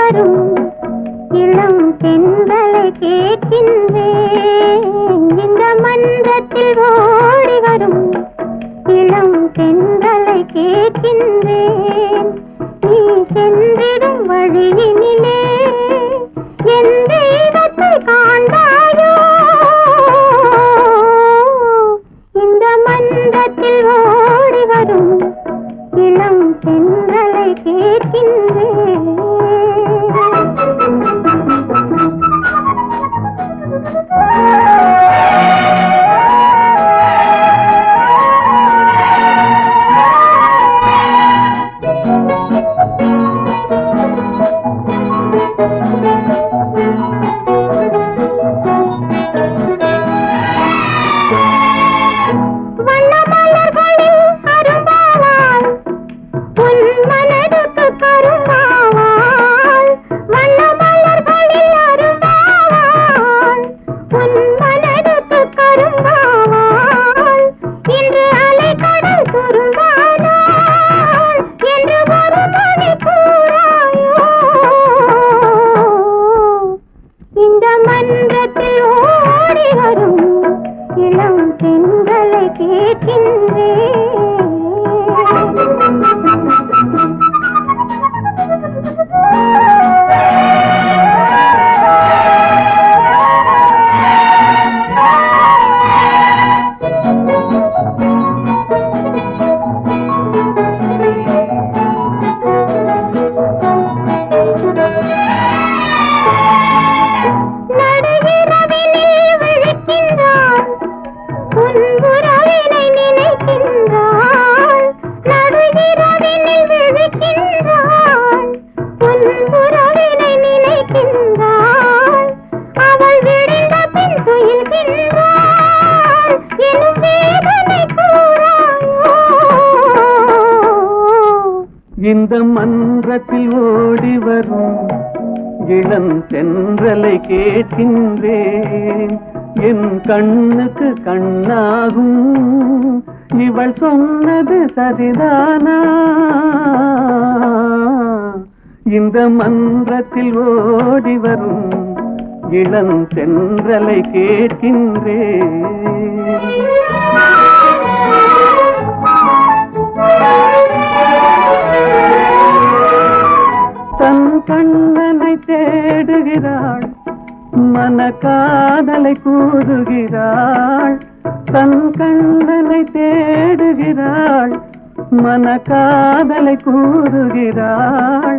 வரும் இளம் தென்றலை கேட்கின்றேன். இந்த மன்றத்தில் ஓடி வரும் இளம் தென்றலை கேட்கின்றேன். நீ சென்றிடும் வழியினிலே என் தெய்வத்தை காண்பாயோ? இந்த மன்றத்தில் ஓடி வரும் இளம் தென்றலை கேட்கின்றேன். இந்த மன்றத்தில் ஓடி வரும் இளம் தென்றலை கேட்கின்றேன். என் கண்ணுக்கு கண்ணாகும் இவள் சொன்னது சரிதானா? இந்த மன்றத்தில் ஓடி வரும் இளம் தென்றலை கேட்கின்றேன். தன் கண்ணனை தேடுகிறாள், மனக்காதலை கூறுகிறாள். தன் கண்ணனை தேடுகிறாள், மனக்காதலை கூறுகிறாள்.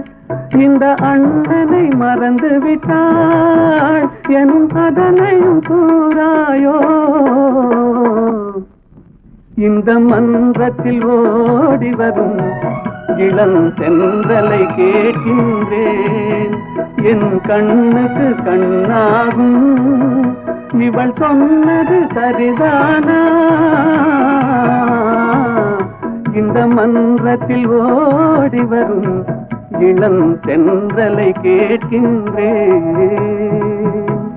இந்த அண்ணனை மறந்து விட்டாள் எனும் அதனையும் கூறாயோ? இந்த மன்றத்தில் ஓடி வரும் இளம் தென்றலை கேட்கின்றேன். என் கண்ணுக்கு கண்ணாகும் இவள் சொன்னது சரிதானா? இந்த மன்றத்தில் ஓடி வரும் இளம் தென்றலை கேட்கின்றேன்.